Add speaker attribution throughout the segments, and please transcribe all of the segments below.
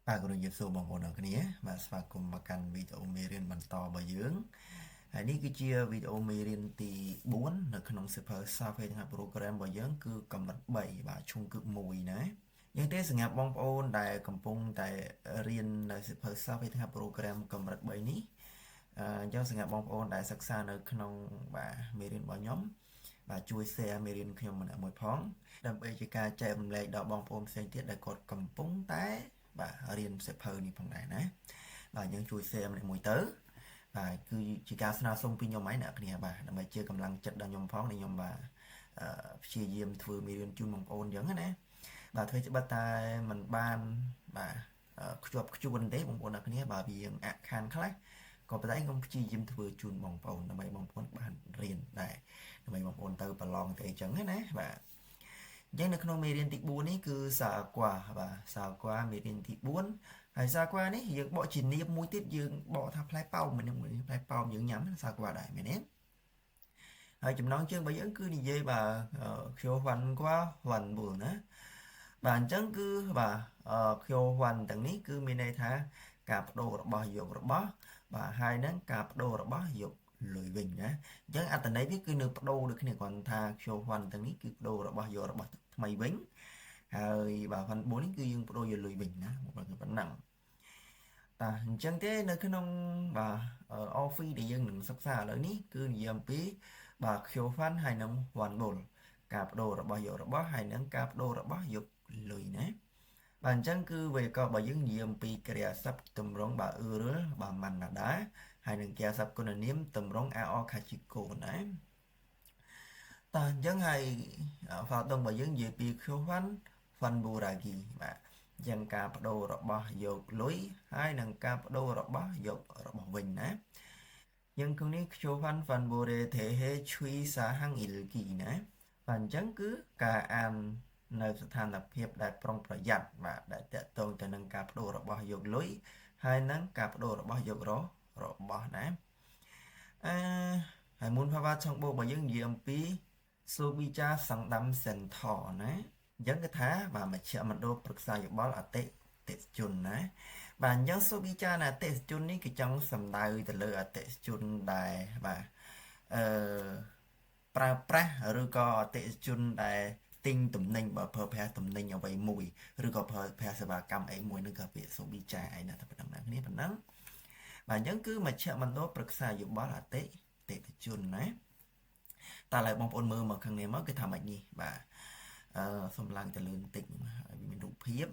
Speaker 1: Bà có được số bằng ổn ở cái này và sẽ cùng mà cần video mê riêng bằng to bởi dưỡng này cái chia video mê riêng thì 4 ởក្នុង Super Survey ថា program របស់យើងគឺកម្រិត3បាទឈុំគឺ1ណាយ៉ាងទេសម្រាប់បងប្អូនដែលកំពុងតែរៀននៅ Super Survey ថា program កម្រិត3នេះអញ្ចឹងសម្រាប់បងប្អូនដែលសិក្សានៅក្នុងបាទមេរៀនរបស់ខ្ញុំបាទជួយ share មេរៀនខ្ញុំម្នាក់មួយផងដើម្បីជាការចែករំលែកដល់បងប្អូនផ្សេងទៀតដែលគាត់កំពុងតែបាទរៀនសិភៅនេះផងដែរណាបាទយើងជួយ share ម្នាក់មួយទៅបាទគឺជាការស្នើសុំពីខ្ញុំឯងអ្នកគ្នាបាទដើម្បីជាកម្លាំងចិត្តដល់ខ្ញុំផងដែលខ្ញុំបាទព្យាយាមធ្វើមេរៀនជូនបងប្អូនអញ្ចឹងណាបាទធ្វើច្បាប់តែมันបានបាទខ្ជាប់ខ្ជួនទេបងប្អូនអ្នកគ្នាបាទវាអខានខ្លះក៏ប៉ុន្តែខ្ញុំព្យាយាមធ្វើជូនបងប្អូនដើម្បីបងប្អូនបានរៀនដែរដើម្បីបងប្អូនទៅប្រឡងទៅអីចឹងណាបាទអញ្ចឹងនៅក្នុងមេរៀនទី4នេះគឺសាគួរបាទសាគួរមេរៀនទី4ហើយសាគួរនេះយើងបកជានាមមួយទៀតយើងបកថាផ្លែប៉ោមមិនផ្លែប៉ោមយើងញ៉ាំសាគួរដែរមែនទេហើយចំណងជើងរបស់យើងគឺនិយាយបាទខៀវវ៉ាន់គួរវ៉ាន់ប៊ូណាបាទអញ្ចឹងគឺបាទខៀវវ៉ាន់ទាំងនេះគឺមានន័យថាការបដូររបស់យករបស់បាទហើយនឹងការបដូររបស់យកលុយវិញណាអញ្ចឹងអត្ថន័យវាគឺនៅបដូរដូចគ្នាគ្រាន់ថាខៀវវ៉ាន់ទាំងនេះគឺបដូររបស់យករបស់ថ្មីវិញហើយបាទវ៉ាន់4នេះគឺយើងបដូរយកលុយវិញណាបាទគឺប៉ុណ្ណឹងតាអញ្ចឹងទេនៅក្នុងបាទ Office ដែលយើងនឹងសិក្សាឥឡូវនេះគឺនិយាយអំពីបាទ Q fund ហើយនឹង one ball ការបដូររបស់យករបស់ហើយនឹងការបដូររបស់យកលុយណាបាទអញ្ចឹងគឺវេយ្យាករណ៍របស់យើងនិយាយអំពីកិរិយាសព្ទទម្រង់បាទអ៊ឺរលបាទម៉ាន់ណាដាហើយនឹងកិរិយាសព្ទគុណនាមទម្រង់ AO ខាជីកូណាតើអញ្ចឹងហើយហ្វាដងរបស់យើងនិយាយពី Q fund fund buragi បាទយ៉ាងការបដូររបស់យកលុយហើយនឹងការបដូររបស់យករបស់វិញណាយើងក្នុងនេះខ្ជូវ៉ាន់វ៉ាន់បូរេទេហេឈុយសាហាំងអ៊ីលគីណាបាទអញ្ចឹងគឺការអាននៅស្ថានភាពដែលប្រុងប្រយ័ត្នបាទដែលតកតងទៅនឹងការបដូររបស់យកលុយហើយនឹងការបដូររបស់យករបស់ណាហើយមុនផាវ៉ាឆុងបូរបស់យើងនិយាយអំពីសូប៊ីចាសង្ដាំសិនថណាអញ្ចឹងគឺថាបាទមជ្ឈមណ្ឌលប្រឹក្សាយោបល់អតិថិជនណាបាទអញ្ចឹងសូប៊ីចាអតិថិជននេះគឺចង់សំដៅទៅលើអតិថិជនដែលបាទអឺប្រើប្រាស់ឬក៏អតិថិជនដែលទិញទំនិញបើប្រើប្រាស់ទំនិញអ្វីមួយឬក៏ប្រើប្រាស់សេវាកម្មអីមួយនឹងក៏ពាក្យសូប៊ីចាឯណាតែប៉ុណ្ណឹងណាគ្នាប៉ុណ្ណឹងបាទអញ្ចឹងគឺមជ្ឈមណ្ឌលប្រឹក្សាយោបល់អតិថិជនណាតែឡើយបងប្អូនមើលមកខាងនេះមកគឺថាម៉េចនេះបាទសូមឡើងទៅលឿនបន្តិចឲ្យមានរូបភាព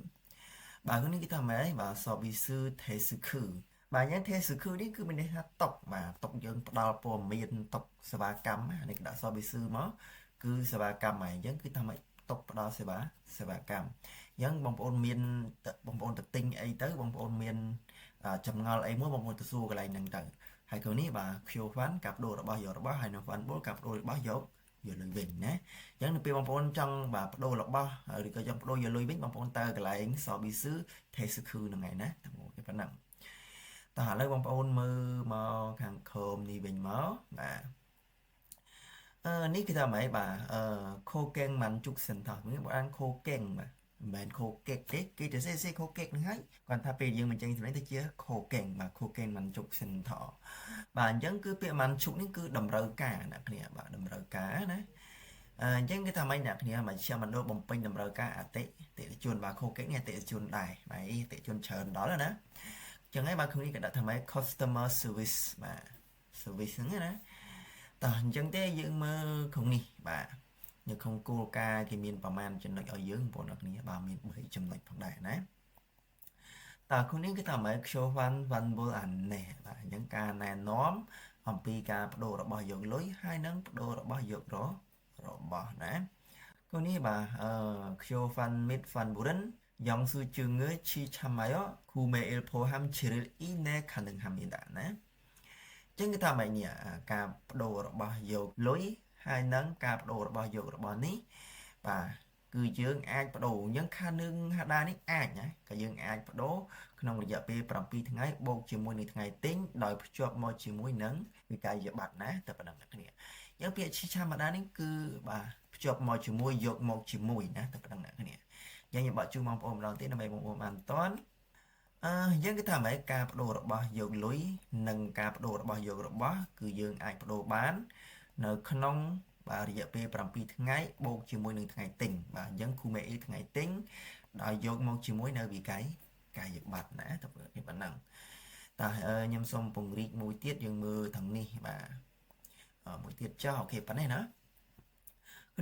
Speaker 1: បាទនេះគេថាម៉េចបាទសប៊ីស៊ឺថេស៊ឺខឺបាទយ៉ាងថេស៊ឺខឺនេះគឺមានន័យថាតុកបាទតុកយើងផ្ដល់ព័ត៌មានតុកសេវាកម្មនេះគេដាក់សប៊ីស៊ឺមកគឺសេវាកម្មហ្នឹងអញ្ចឹងគឺថាម៉េចតុកផ្ដល់សេវាកម្មអញ្ចឹងបងប្អូនមានបងប្អូនទៅទិញអីទៅបងប្អូនមានចម្ងល់អីមួយបងប្អូនទៅសួរកន្លែងហ្នឹងទៅហើយគ្រូនេះបាទ Q fund ការបដូររបស់យករបស់ហើយនៅ fund ball ការបដូររបស់យកលុយវិញណាអញ្ចឹងនៅពេលបងប្អូនចង់បាទបដូររបស់ឬក៏ចង់បដូរយកលុយវិញបងប្អូនទៅកន្លែងសប៊ីស៊ឺថេស៊ឺខឺហ្នឹងឯណាតែមកគេប៉ុណ្ណឹងតោះឥឡូវបងប្អូនមើលមកខាងខមនេះវិញមកបាទនេះគឺថាម៉េចបាទខូកេងម៉ាន់ជុកសិនថោះនេះបងអានខូកេងបាទមិនមែនខូកេកទេគេទៅសេខូកេកហ្នឹងហើយគាត់ថាពេលយើងបញ្ចេញសម្លេងទៅជាខូកេងបាទខូកេងម៉ាន់ជុកសិនថោះបាទអញ្ចឹងគឺពាក្យម៉ាន់ជុកនេះគឺតម្រូវការអ្នកគ្នាបាទតម្រូវការណាអញ្ចឹងគេថាម៉េចអ្នកគ្នាមជ្ឈមណ្ឌលបំពេញតម្រូវការអតិថិជនបាទខូកេកនេះអតិថិជនដែរបាទអតិថិជនច្រើនដល់ណាអញ្ចឹងហើយបាទក្នុងនេះគេដាក់ថាម៉េច customer service បាទ service ហ្នឹងណាតោះអញ្ចឹងទេយើងមើលក្នុងនេះបាទនៅក្នុងគោលការណ៍គេមានប្រមាណចំណុចឲ្យយើងបងប្អូនគ្នាបាទមាន3ចំណុចផងដែរណាតើក្នុងនេះគឺថាម៉េច show one vulnerable and នេះបាទអញ្ចឹងការណែនាំអំពីការបដូររបស់យកលុយហើយនិងបដូររបស់យករបស់ណាក្នុងនេះបាទshow fun mid fun buren យ៉ាងស៊ូជើងើឈីឆាម៉ៃគូមេអ៊ីលផូហាំជ្រិលអ៊ីណែខានឹងហាំមានដែរណាចឹងគឺថាម៉េចនេះការបដូររបស់យកលុយហើយនឹងការបដូររបស់យករបស់នេះបាទគឺយើងអាចបដូរអញ្ចឹងខានឹងហាដានេះអាចណាក៏យើងអាចបដូរក្នុងរយៈពេល7ថ្ងៃបូកជាមួយនឹងថ្ងៃទិញដោយភ្ជាប់មកជាមួយនឹងវិក័យប័ត្រណាតែប៉ុណ្ណឹងអ្នកគ្នាអញ្ចឹងពាក្យឈីឆាម៉ាដានេះគឺបាទភ្ជាប់មកជាមួយយកមកជាមួយណាតែប៉ុណ្ណឹងអ្នកគ្នាអញ្ចឹងខ្ញុំបាក់ជូនបងប្អូនម្ដងទៀតដើម្បីបងប្អូនបានតន់ យើងគេថាម៉េចការបដូររបស់យកលុយនិងការបដូររបស់យករបស់គឺយើងអាចបដូរបាននៅក្នុងបាទរយៈពេល7ថ្ងៃបូកជាមួយនឹងថ្ងៃទិញបាទអញ្ចឹងគូមេអ៊ីថ្ងៃទិញដោយយកមកជាមួយនៅវិក័យកាយប័ត្រណាតើវាប៉ុណ្ណឹងតើខ្ញុំសូមពង្រីកមួយទៀតយើងមើលទាំងនេះបាទមួយទៀតចុះអូខេប៉ុណ្ណេះណា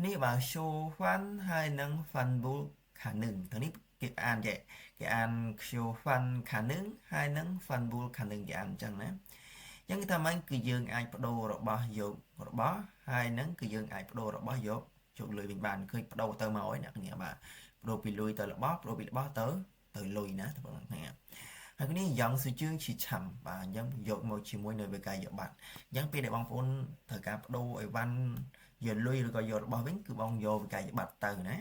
Speaker 1: នេះបាទ show fun ហើយនិង fun bull ខាងនឹងទាំងនេះគេអានចេះគេអាន show fun ខាងនឹងហើយនិង fun bull ខាងនឹងគេអានអញ្ចឹងណាអញ្ចឹងគេថាម៉េចគឺយើងអាចបដូររបស់យករបស់ហើយនឹងគឺយើងអាចបដូររបស់យកលុយវិញបានឃើញបដូរទៅមកហើយអ្នកគ្នាបាទបដូរពីលុយទៅរបស់បដូរពីរបស់ទៅលុយណាបងប្អូនហើយគ្នាយ៉ាងសុជឿងឈីឆាំបាទអញ្ចឹងយកមកជាមួយនៅវិក័យប័ត្រអញ្ចឹងពេលដែលបងប្អូនត្រូវការបដូរអីវ៉ាន់យកលុយឬក៏យករបស់វិញគឺបងយកវិក័យប័ត្រទៅណា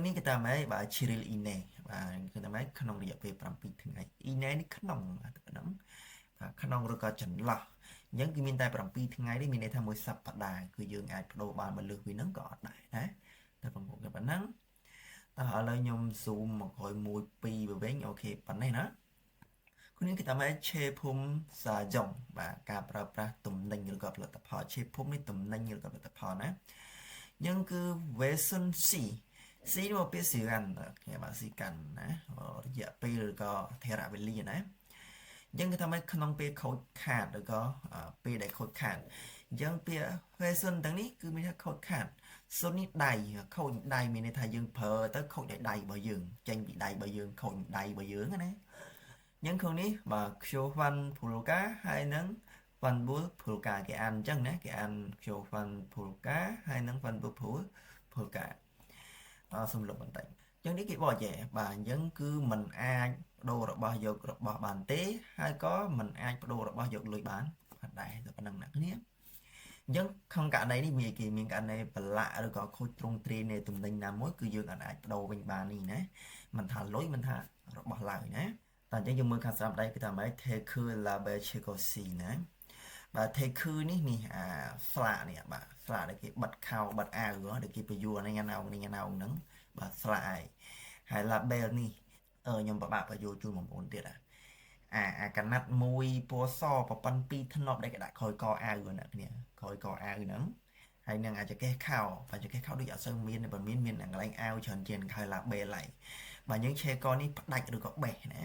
Speaker 1: នេះគេថាម៉េចបាទ Chiril Ine បាទគឺថាម៉េចក្នុងរយៈពេល7ថ្ងៃ Ine នេះក្នុងបាទហ្នឹងបាទក្នុងឬក៏ចន្លោះអញ្ចឹងគឺមានតែ7ថ្ងៃនេះមានន័យថាមួយសប្តាហ៍គឺយើងអាចបដូរបានមកលើសពីហ្នឹងក៏អត់ដែរណាតែបងប្អូនគេប៉ុណ្ណឹងតោះឥឡូវខ្ញុំ zoom មកក្រោយ1 2ទៅវិញអូខេប៉ុណ្ណេះណានេះគេថាម៉េចឆេភូមិសាយ៉ុងបាទការប្រើប្រាស់ទំនិញឬក៏ផលិតផលឆេភូមិនេះទំនិញឬក៏ផលិតផលណាអញ្ចឹងគឺ version C នេះមកពាក្យស៊ីកាន់គេបាទស៊ីកាន់ណារយៈពេលឬក៏ថេរវេលាណាអញ្ចឹងគេថាម៉េចក្នុងពេលខូចខាតឬក៏ពេលដែលខូចខាតអញ្ចឹងពាក្យ version ទាំងនេះគឺមានថាខូចខាតសុននេះដៃខូចដៃមានន័យថាយើងប្រើទៅខូចដោយដៃរបស់យើងចេញពីដៃរបស់យើងខូចដៃរបស់យើងណាអញ្ចឹងក្នុងនេះបាទ Ksho Fan Pulka ហើយនឹង Fan Bull Pulka គេអានអញ្ចឹងណាគេអាន Ksho Fan Pulka ហើយនឹង Fan Bull Pulka សំលុបបន្តិចអញ្ចឹងនេះគេបកចែបាទអញ្ចឹងគឺมันអាចបដូររបស់យករបស់បានទេហើយក៏มันអាចបដូររបស់យកលុយបានដែរតែប៉ុណ្្នឹងណាគ្នាអញ្ចឹងក្នុងករណីនេះមានករណីប្រឡាក់ឬក៏ខូចទ្រង់ទ្រាយនៃទំនិញណាមួយគឺយើងអាចបដូរវិញបាននេះណាមិនថាលុយមិនថារបស់ឡើយណាតែអញ្ចឹងយើងមើលខាងស្ដាំដៃគឺថាម៉េច Take Label Checosi ណាបាទ Take នេះអាស្លាកនេះបាទស្លាកដែលគេបិទខោបិទអាវដែលគេបញ្យួរនេះណាហ្នឹងបាទស្លាកហើយ label នេះខ្ញុំពិបាកបញ្យួរជូនបងប្អូនទៀតអាកណាត់មួយពណ៌សប្រព័ន្ធ2ធ្នប់ដែលគេដាក់ក្រោយកអាវណាគ្នាក្រោយកអាវហ្នឹងហើយនឹងអាចកេះខោបាទចកេះខោដូចអត់សូវមានតែមានកន្លែងអាវច្រើនជាងខោ label ហើយបាទយើងឆេកនេះផ្ដាច់ឬក៏បេះណា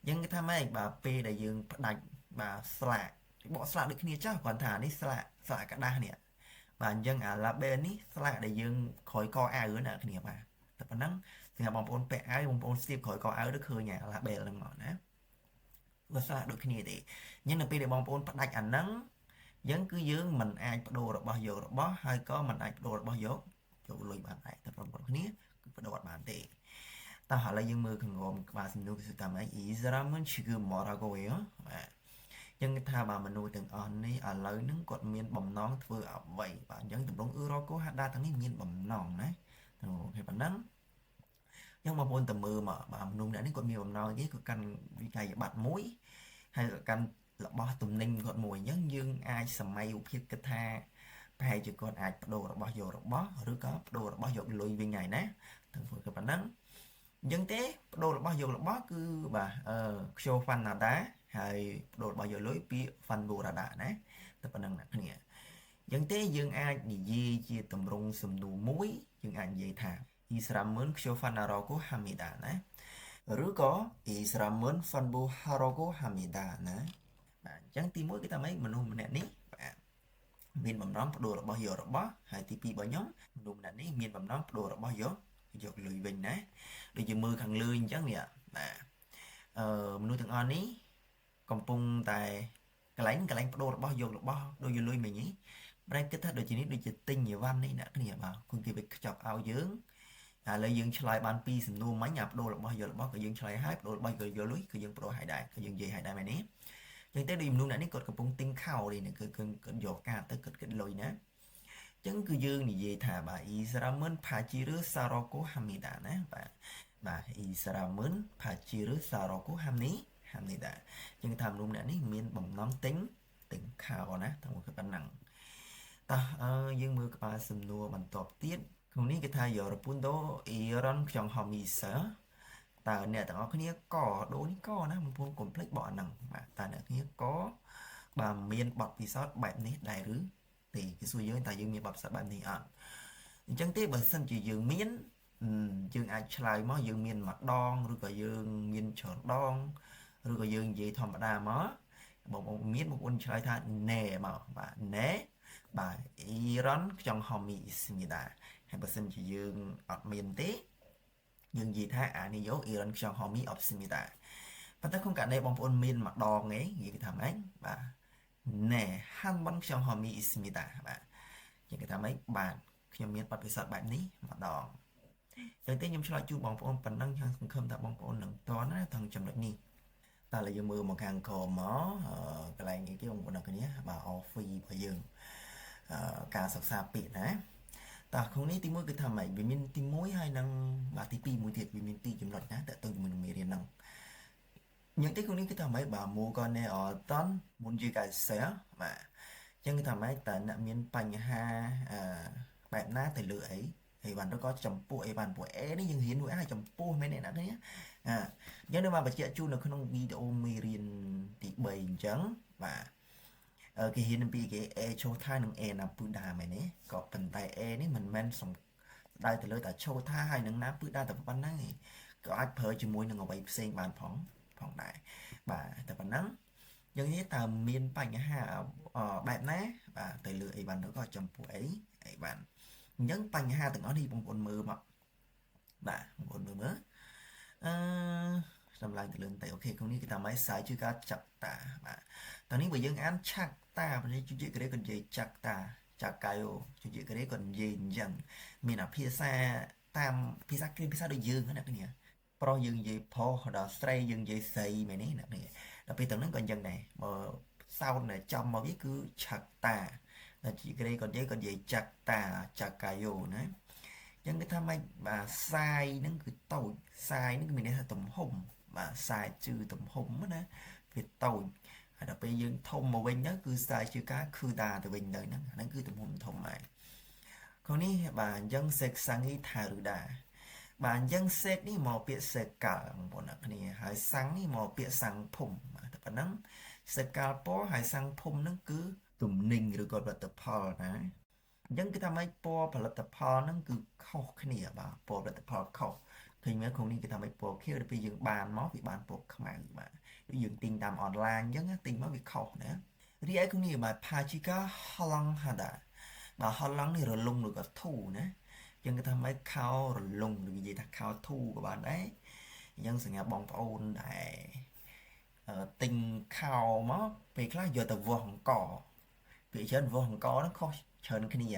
Speaker 1: យើងគេថាម៉េចបាទពេលដែលយើងផ្ដាច់បាទស្លាកបកស្លាកដូចគ្នាចាស់គ្រាន់ថានេះស្លាកกระดาษនេះបាទអញ្ចឹងអា label នេះស្លាកដែលយើងក្រោយកអាវណាគ្នាបាទតែប៉ុណ្ណឹងសម្រាប់បងប្អូនពាក់អាវបងប្អូនស្ទាបក្រោយកអាវទៅឃើញអា label ហ្នឹងមកណាវាស្លាកដូចគ្នាទេអញ្ចឹងនៅពេលដែលបងប្អូនផ្ដាច់អាហ្នឹងអញ្ចឹងគឺយើងមិនអាចបដូររបស់យករបស់ហើយក៏មិនអាចបដូររបស់យកលុយបានដែរតែបងប្អូនគ្នាគឺបដូរអត់បានទេតោះឥឡូវយើងមើលកងរំក្បាលសំណួរគឺថាម៉េច Israel ឈឺមករាកូអីបាទអញ្ចឹងថាបាទមនុស្សទាំងអស់នេះឥឡូវហ្នឹងគាត់មានបំណងធ្វើអ្វីបាទអញ្ចឹងតម្រងអ៊ឺរ៉ូកូហាដាទាំងនេះមានបំណងណាទៅគេប៉ុណ្ណឹងអញ្ចឹងបងប្អូនទៅមើលមកបាទមនុស្សម្នាក់នេះគាត់មានបំណងគេគាត់កាន់វិក័យប័ត្រមួយហើយគាត់កាន់របស់ទំនិញគាត់មួយអញ្ចឹងយើងអាចសម័យឧបភាពគិតថាប្រហែលជាគាត់អាចបដូររបស់យករបស់ឬក៏បដូររបស់យកលុយវិញហើយណាទៅធ្វើគេប៉ុណ្ណឹងអញ្ចឹងទេបដូររបស់យករបស់គឺបាទKsho Fan Nada ហើយបដូររបស់យកលុយពី Fan Burada ណាតែប៉ុណ្្នឹងអ្នកគ្នាអញ្ចឹងទេយើងអាចនិយាយជាទម្រង់សំណួរមួយយើងអាចនិយាយថា Isramun Ksho Fan Naroko Hamida ណាឬក៏ Isramun Fan Bu Haroko Hamida ណាបាទអញ្ចឹងទី1គឺថាម៉េចមនុស្សម្នាក់នេះបាទមានបំណងបដូររបស់យករបស់ហើយទី2របស់ខ្ញុំមនុស្សម្នាក់នេះមានបំណងបដូររបស់យកលុយវិញណាដូចជាមើលខាងលើអញ្ចឹងនេះបាទមនុស្សទាំងអស់នេះកំពុងតែកន្លែងបដូររបស់យករបស់ដូចយកលុយមិញនេះប្រែគិតថាដូចជានេះដូចជាទិញអីវ៉ាន់នេះអ្នកគ្នាបាទគុំគេវាខ្ចប់ឲ្យយើងឥឡូវយើងឆ្លើយបានពីសំណួរមិញអាបដូររបស់យករបស់ក៏យើងឆ្លើយហើយបដូររបស់យកលុយគឺយើងបដូរឲ្យដែរគឺយើងនិយាយឲ្យដែរមែនទេអញ្ចឹងទៅដូចមនុស្សអ្នកនេះគាត់កំពុងទិញខោនេះគឺគាត់យកកាទៅគិតលុយណាអញ្ចឹងគឺយើងនិយាយថាបាទ Israel Phajiru Saroko Hamida ណាបាទ Israel Phajiru Saroko Hamida អញ្ចឹងថាមនុស្សម្នាក់នេះមានបំណងទិញខោណាតាមគឺប៉ុណ្ណឹងតោះយើងមើលក្បាលសំណួរបន្តទៀតក្នុងនេះគេថា Europundo Iran ខ្ញុំ Homisa តើអ្នកទាំងអស់គ្នាក៏ដូរនេះក៏ណាបងប្អូនកុំភ្លេចបកហ្នឹងបាទតើអ្នកគ្នាក៏បាទមានបទពិសោធន៍បែបនេះដែរឬទេគេសួរយើងតើយើងមានបទពិសោធន៍បែបនេះអត់អញ្ចឹងទេបើសិនជាយើងមានយើងអាចឆ្លើយមកយើងមានម្ដងឬក៏យើងមានច្រើនដងឬក៏យើងនិយាយធម្មតាមកបងប្អូនមានបងប្អូនឆ្លើយថាណែមកបាទណែបាទអ៊ីរ៉ាន់ខ្ញុំហមីអ៊ីស្មីដាហើយបើសិនជាយើងអត់មានទេយើងនិយាយថាអានេះយកអ៊ីរ៉ាន់ខ្ញុំហមីអបស្មីដាប៉ុន្តែក្នុងករណីបងប្អូនមានម្ដងឯងនិយាយថាម៉េចបាទណែហាន់បានខ្ញុំហមីអ៊ីស្មីដាបាទនិយាយថាម៉េចបាទខ្ញុំមានបទពិសោធន៍បែបនេះម្ដងចឹងទេខ្ញុំឆ្លើយជូនបងប្អូនប៉ុណ្ណឹងខ្ញុំសង្ឃឹមថាបងប្អូននឹងតន់ណាទាំងចំណុចនេះតែឡើយយើងមើលមកខាងក្រោមមកកន្លែងនេះគេបងប្អូនអ្នកគ្នាបាទ office របស់យើងការសិក្សាពាក្យណាតើក្នុងនេះទី1គឺថាម៉េចវាមានទី1ហើយនឹងបាទទី2មួយទៀតវាមាន2ចំណុចណាតើទៅជាមួយនឹងមេរៀនហ្នឹងយើងទីក្នុងនេះគឺថាម៉េចបាទ Morgane Orton មុនជាកាសែបាទអញ្ចឹងគឺថាម៉េចតើអ្នកមានបញ្ហាបែបណាទៅលើអីហើយបានទៅក៏ចំពោះអីបានពួក A នេះយើងរៀនមួយហើយចំពោះមែនទេអ្នកគ្នាយើងនៅមកបញ្ជាក់ជូននៅក្នុងវីដេអូមេរៀនទី3អញ្ចឹងបាទគេហ៊ានពីគេ A ឈោថានិង A ណាពឺដាមែនទេក៏ប៉ុន្តែ A នេះមិនមែនសំដៅទៅលើតែឈោថាហើយនឹងណាពឺដាតែប៉ុណ្ណឹងឯងក៏អាចប្រើជាមួយនឹងអ្វីផ្សេងបានផងដែរបាទតែប៉ុណ្ណឹងយើងនិយាយតើមានបញ្ហាបែបណាបាទទៅលើអីបានទៅក៏ចំពោះអីបានអញ្ចឹងបញ្ហាទាំងអស់នេះបងប្អូនមើលមកបាទបងប្អូនមើលសម្រាប់ទៅលើតែអូខេក្នុងនេះគឺថាម៉េចសាយគឺការចាក់តាបាទតោះនេះបើយើងអានឆាក់តាប្រទេសជួយក្រេក៏និយាយចាក់តាចាក់កាយជួយក្រេក៏និយាយអញ្ចឹងមានអាភាសាតាមភាសាគ្រាមភាសាដូចយើងណាគ្នាប្រុសយើងនិយាយផុសដល់ស្រីយើងនិយាយស្រីមែនទេណាគ្នាដល់ពេលទាំងហ្នឹងក៏អញ្ចឹងដែរបើសោតដែលចំមកវាគឺឆាក់តាដល់ជីក្រេក៏និយាយចាក់តាចាក់កាយោណាអញ្ចឹងគេថាម៉េចបាទខ្សែហ្នឹងគឺតូចខ្សែហ្នឹងគឺមានន័យថាទំហំបាទខ្សែជឺទំហំណាវាតូចហើយដល់ពេលយើងធំមកវិញទៅគឺខ្សែជឺការគឺតាទៅវិញទៅហ្នឹងគឺទំហំធំហើយក្នុងនេះបាទអញ្ចឹងសេកសាំងនេះថាឬដាបាទអញ្ចឹងសេកនេះមកពាក្យសេកាល់បងប្អូនអ្នកគ្នាហើយសាំងនេះមកពាក្យសាំងភុំបាទតែប៉ុណ្ណឹងសេកាល់ពណ៌ហើយសាំងភុំហ្នឹងគឺទំនិញឬក៏ផលិតផលណាអញ្ចឹងគឺថាម៉េចពណ៌ផលិតផលហ្នឹងគឺខុសគ្នាបាទពណ៌ផលិតផលខុសឃើញមែនក្នុងនេះគឺថាម៉េចពណ៌ខៀវដល់ពេលយើងបានមកវាបានពណ៌ខ្មៅបាទដូចយើងទិញតាមអនឡាញអញ្ចឹងទិញមកវាខុសណារីឯក្នុងនេះបាទ Pajika Holang Hada បាទ Holang នេះរលុងឬក៏ធូរណាអញ្ចឹងគឺថាម៉េចខោរលុងឬនិយាយថាខោធូរក៏បានដែរអញ្ចឹងសម្រាប់បងប្អូនដែលទិញខោមកពេលខ្លះយកទៅវាស់អង្គពីច្រើនវាស់អង្គហ្នឹងខុសច្រើនគ្នា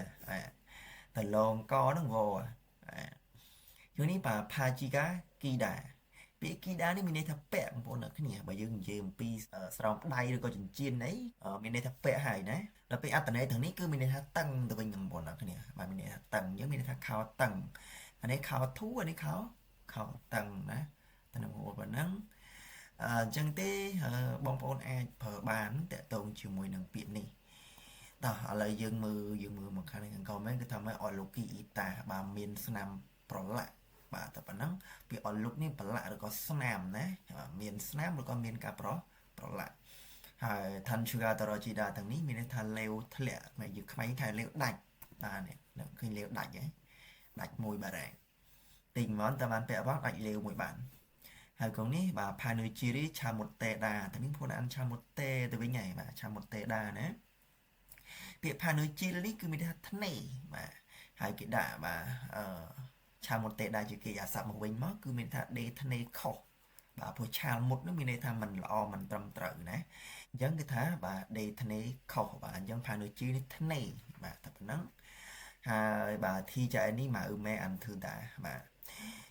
Speaker 1: តែឡងអង្គហ្នឹងវាស់យើងនេះបាទ Pajika Kida ពាក្យ Kida នេះមានន័យថាពាក់បងប្អូនអ្នកគ្នាបើយើងនិយាយអំពីស្រោមដៃឬក៏ចិញ្ចៀនអីមានន័យថាពាក់ហើយណាដល់ពេលអត្ថន័យទាំងនេះគឺមានន័យថាតឹងទៅវិញបងប្អូនអ្នកគ្នាបាទមានន័យថាតឹងយើងមានន័យថាខោតឹងអានេះខោធូរអានេះខោតឹងណាតែនៅប៉ុណ្ណឹងអញ្ចឹងទេបងប្អូនអាចប្រើបានតកតងជាមួយនឹងពាក្យនេះតោះឥឡូវយើងមើលមកខាងនេះខាងក្រោមហ្នឹងគឺថាម៉េចអលូគីអ៊ីតាបាទមានស្នាមប្រឡាក់បាទតែប៉ុណ្ណឹងពាក្យអលូកនេះប្រឡាក់ឬក៏ស្នាមណាមានស្នាមឬក៏មានការប្រឡាក់ហើយថាន់ឈូកាតរជីដាទាំងនេះមានន័យថាលេវធ្លាក់មកយើងខ្មែរថាលេវដាច់បាទនេះឃើញលេវដាច់ហ៎ដាច់មួយបាទទិញមកតែបានពាក់ផងដាច់លេវមួយបានហើយក្នុងនេះបាទផានុជីរីឆាមុតតេដាទាំងនេះពួកអានឆាមុតតេទៅវិញហើយបាទឆាមុតតេដាណាពាក្យផានុជីរីគឺមានន័យថាធ្នេបាទហើយគេដាក់បាទឆាមុតតេដាជាគេអាស័ព្ទមកវិញមកគឺមានថាដេធ្នេខុសបាទព្រោះឆាលមុតនោះមានន័យថាมันល្អมันត្រឹមត្រូវណាអញ្ចឹងគឺថាបាទដេធ្នេខុសបាទអញ្ចឹងផានុជីនេះធ្នេបាទតែប៉ុណ្ណឹងហើយបាទធីចាអេនេះមកមេអានធឺតាបាទ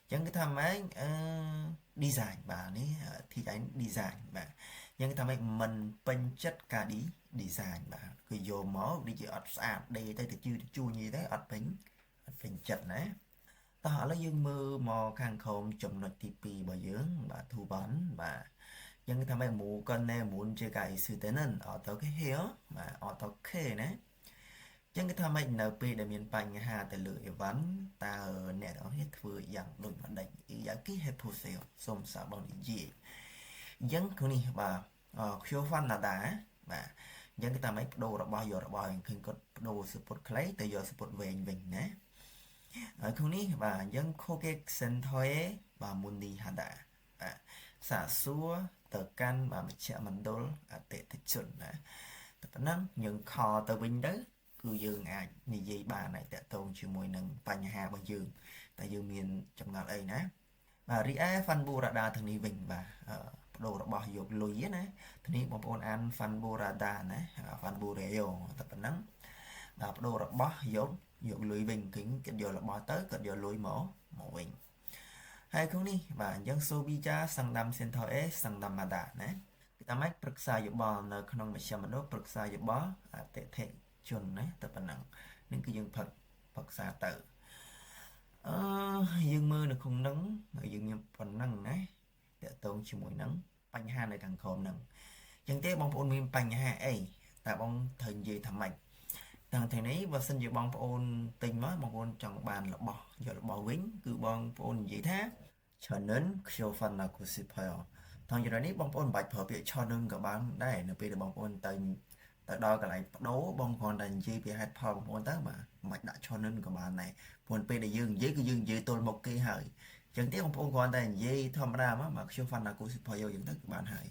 Speaker 1: អញ្ចឹងគឺថាម៉េចdesign បាទនេះធីចា design បាទអញ្ចឹងគឺថាម៉េចមិនពេញចិត្តការ design បាទគឺយកមកដូចជាអត់ស្អាតដេទៅជួញទេអត់ពេញចិត្តណាតោះឥឡូវយើងមើលមកខាងក្រោមចំណុចទី2របស់យើងបាទធូបានបាទអញ្ចឹងថាម៉េចមុនជាកាយស៊ឺទៅនឹងអត់ទៅគេហេបាទអត់ទៅខេណា ចឹងគេថាម៉េចនៅពេលដែលមានបញ្ហាទៅលើអីវ៉ាន់តើអ្នកទាំងអស់គ្នាធ្វើយ៉ាងដូចម្ដេចយ៉ាងគេហេតុភូសេសូមសាបងនិយាយចឹងគឺនេះបាទខ្ញុំហ្វាន់ណាដាបាទចឹងគេថាម៉េចបដូររបស់យករបស់ឃើញគាត់បដូរសពុតខ្លីទៅយកសពុតវែងវិញណាហើយក្នុងនេះបាទអញ្ចឹងខូកេសិនថយបាទមុននេះហាដាបាទសាកសួរទៅកាន់បាទមជ្ឈមណ្ឌលអតិថិជនណាតែប៉ុណ្ណឹងយើងខលទៅវិញទៅគឺយើងអាចនិយាយបានហើយតាក់ទងជាមួយនឹងបញ្ហារបស់យើងតែយើងមានចម្ងល់អីណាបាទរីឯ Fanburada ទាំងនេះវិញបាទបដូររបស់យកលុយណាទីនេះបងប្អូនអាន Fanburada ណា Fanbureo តែប៉ុណ្ណឹងបាទបដូររបស់យកលុយវិញគឺគាត់យករបស់ទៅគាត់យកលុយមកវិញហើយក្នុងនេះបាទអញ្ចឹងសូប៊ីចាសង្ដាំសេនថអេសង្ដាំម៉ាដាណាគឺតាមម៉េចប្រឹក្សាយោបល់នៅក្នុងមជ្ឈមណ្ឌលប្រឹក្សាយោបល់អតិថិជនណាតែប៉ុណ្ណឹងនេះគឺយើងប្រឹក្សាទៅយើងមើលនៅក្នុងហ្នឹងយើងមានប៉ុណ្ណឹងណាតកតងជាមួយនឹងបញ្ហានៅខាងក្រោមហ្នឹងអញ្ចឹងទេបងប្អូនមានបញ្ហាអីតើបងត្រូវនិយាយថាម៉េចតាមថ្ងៃនេះបើសិនជាបងប្អូនទិញមកបងប្អូនចង់បានរបស់យករបស់វិញគឺបងប្អូននិយាយថាឆននខ្យោហ្វាន់ណាគូស៊ីផាតាមចំណុចនេះបងប្អូនមិនបាច់ប្រើពាក្យឆននក៏បានដែរនៅពេលដែលបងប្អូនទៅដល់កន្លែងបដូរបងគ្រាន់តែនិយាយពីហេតុផលបងប្អូនទៅបាទមិនដាក់ឆននក៏បានដែរព្រោះពេលដែលយើងនិយាយគឺយើងនិយាយទល់មុខគេហើយអញ្ចឹងទេបងប្អូនគ្រាន់តែនិយាយធម្មតាមកខ្យោហ្វាន់ណាគូស៊ីផាអញ្ចឹងទៅគឺបានហើយ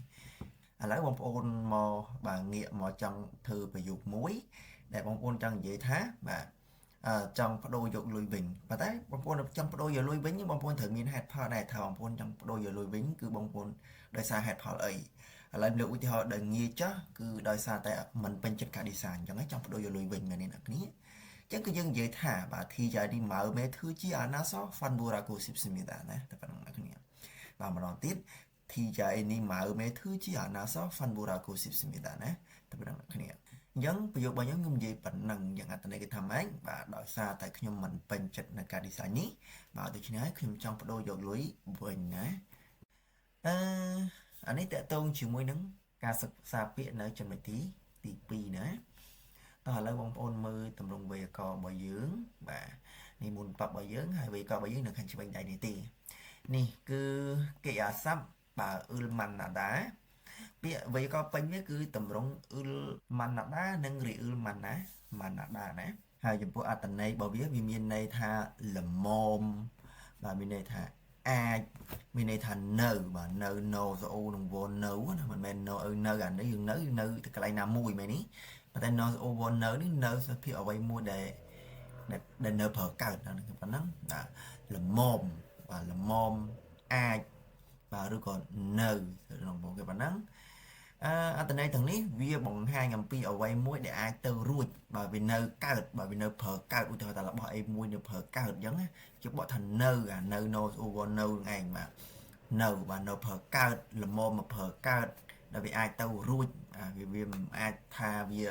Speaker 1: ឥឡូវបងប្អូនមកបាទងាកមកចង់ធ្វើប្រយោគមួយដែលបងប្អូនចង់និយាយថាបាទចង់បដូរយកលុយវិញប៉ុន្តែបងប្អូនចង់បដូរយកលុយវិញបងប្អូនត្រូវមានហេតុផលដែរថាបងប្អូនចង់បដូរយកលុយវិញគឺបងប្អូនដោយសារហេតុផលអីឥឡូវលើកឧទាហរណ៍ដែលងាយចាស់គឺដោយសារតែមិនពេញចិត្តការ design អញ្ចឹងចង់បដូរយកលុយវិញមែនទេអ្នកគ្នាអញ្ចឹងគឺយើងនិយាយថាបាទធីយ៉ាឌីម៉ៅមេធឺជាអាណាសហ្វាន់បូរ៉ាកូស៊ីបស៊ីមីតាណាតែប៉ុណ្្នឹងអ្នកគ្នាបាទម្ដងទៀតធីយ៉ាអេនីម៉ៅមេធឺជាអាណាសហ្វាន់បូរ៉ាកូស៊ីបស៊ីមីតាណាតែប៉ុណ្្នឹងអ្នកគ្នាអញ្ចឹងប្រយោគរបស់ខ្ញុំនិយាយប៉ុណ្ណឹងយ៉ាងអត្ថន័យគេថាម៉េចបាទដោយសារតែខ្ញុំមិនពេញចិត្តនៅការ design នេះបាទដូច្នេះហើយខ្ញុំចង់បដូរយកលុយវិញណាអានេះតកតងជាមួយនឹងការសិក្សាពាក្យនៅចំណុចទី2ណាតោះឥឡូវបងប្អូនមើលទម្រង់វេយ្យាករណ៍របស់យើងបាទនេះមុនប៉ាប់របស់យើងហើយវេយ្យាករណ៍របស់យើងនៅខាងឆ្វេងដៃនេះទេនេះគឺកិរិយាសព្ទបាទអ៊ុលម៉ាន់ណាដាពាក្យវេយ្យាករណ៍ពេញវាគឺតម្រង់អ៊ុលម៉ាន់ណាដានិងរីអ៊ុលម៉ាន់ណាដាណាហើយចំពោះអត្ថន័យរបស់វាមានន័យថាល្មមបាទមានន័យថាអាចមានន័យថានៅបាទនៅ no សូអូនឹង won no ណាមិនមែន no នៅអានេះយើងនៅទៅកន្លែងណាមួយមែននេះប៉ុន្តែ no សូអូ won no នេះនៅសភាពអ្វីមួយដែលនៅប្រើកើតហ្នឹងប៉ុណ្ណឹងបាទល្មមបាទល្មមអាចបាទឬក៏នៅក្នុងបងគេប៉ុណ្ណឹងអត្ថន័យទាំងនេះវាបង្ហាញអំពីអ្វីមួយដែលអាចទៅរួចបាទវានៅកើតបាទវានៅប្រើកើតឧទាហរណ៍ថារបស់អីមួយនៅប្រើកើតអញ្ចឹងជាបកថានៅនៅ no over no ឯងបាទនៅបាទនៅប្រើកើតល្មមមកប្រើកើតដែលវាអាចទៅរួចវាមិនអាចថាវា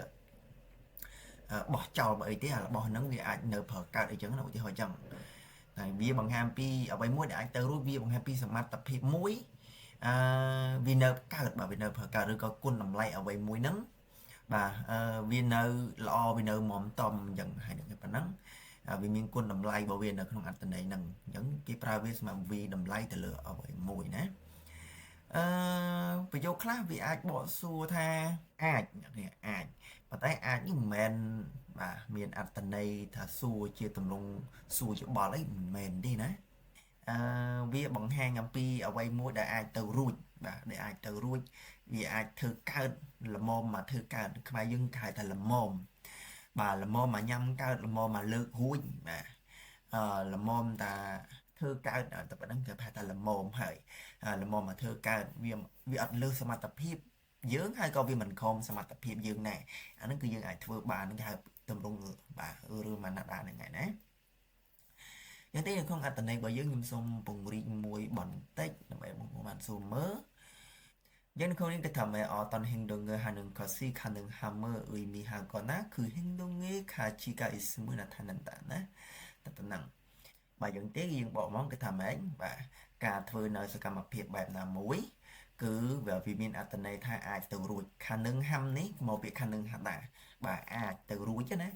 Speaker 1: បោះចោលបើអីទេរបស់ហ្នឹងវាអាចនៅប្រើកើតអីចឹងណាឧទាហរណ៍ចឹងតែវាបង្ហាញពីអ្វីមួយដែលអាចទៅរួចវាបង្ហាញពីសមត្ថភាពមួយវានៅកើតបាទវានៅប្រើកើតឬក៏គុណតម្លៃអ្វីមួយហ្នឹងបាទវានៅល្អវានៅមមតំអញ្ចឹងហើយនឹងប៉ុណ្ណឹងវាមានគុណតម្លៃរបស់វានៅក្នុងអត្ថន័យហ្នឹងអញ្ចឹងគេប្រើវាសម្រាប់វាតម្លៃទៅលើអ្វីមួយណាប្រយោគខ្លះវាអាចបកសួរថាអាចអាចប៉ុន្តែអាចនេះមិនមែនបាទមានអត្ថន័យថាសួរជាទម្រង់សួរច្បល់អីមិនមែនទេណាវាបង្ហាញអំពីអ្វីមួយដែលអាចទៅរួចបាទដែលអាចទៅរួចវាអាចធ្វើកើតល្មមមកធ្វើកើតខ្មែរយើងគេហៅថាល្មមបាទល្មមមកញ៉ាំកើតល្មមមកលើករួចបាទល្មមតាធ្វើកើតតែប៉ុណ្្នឹងគេហៅថាល្មមហើយល្មមមកធ្វើកើតវាអត់លើសសមត្ថភាពយើងហើយក៏វាមិនខំសមត្ថភាពយើងដែរអាហ្នឹងគឺយើងអាចធ្វើបានគេហៅទម្រង់បាទឬម៉ាណាដាហ្នឹងហើយណាយ៉ាងទីនៅក្នុងអត្ថន័យរបស់យើងខ្ញុំសូមពង្រីកមួយបន្តិចដើម្បីបងប្អូនបានស៊ូមើលយ៉ាងនៅក្នុងនេះគេថាម៉ែអតនហិងដងហានឹងកស៊ីខានឹងហាមើអ៊ុយមីហាកណាគឺហិងដងខាជីកាអ៊ីស្មួយណាថានតាណាតែប៉ុណ្ណឹងបាទយ៉ាងទេយើងបកមកគេថាម៉េចបាទការធ្វើនៅសកម្មភាពបែបណាមួយគឺវាមានអត្ថន័យថាអាចទៅរួចខានឹងហាំនេះមកពាក្យខានឹងហាដាបាទអាចទៅរួចណា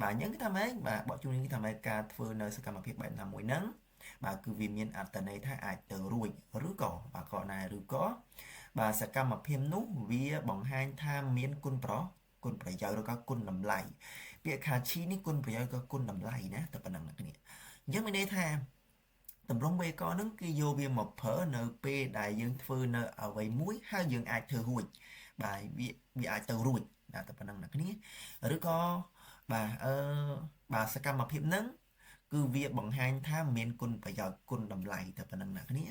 Speaker 1: បាទអញ្ចឹងគេថាម៉េចបាទបកជំនាញគេថាម៉េចការធ្វើនៅសកម្មភាពបែបណាមួយហ្នឹងបាទគឺវាមានអត្ថន័យថាអាចទៅរួចឬក៏បាទក៏ណាឬក៏បាទសកម្មភាពនោះវាបង្ហាញថាមានគុណប្រយោជន៍ឬក៏គុណតម្លៃពាក្យខាឈីនេះគុណប្រយោជន៍ក៏គុណតម្លៃណាតែប៉ុណ្្នឹងអ្នកគ្នាអញ្ចឹងមានន័យថាតម្រងវេយ្យាករណ៍ហ្នឹងគឺយកវាមកប្រើនៅពេលដែលយើងធ្វើនៅអ្វីមួយហើយយើងអាចធ្វើរួចបាទវាអាចទៅរួចតែប៉ុណ្្នឹងអ្នកគ្នាឬក៏បាទសកម្មភាពហ្នឹងគឺវាបង្ហាញថាមានគុណប្រយោជន៍គុណតម្លៃតែប៉ុណ្្នឹងអ្នកគ្នា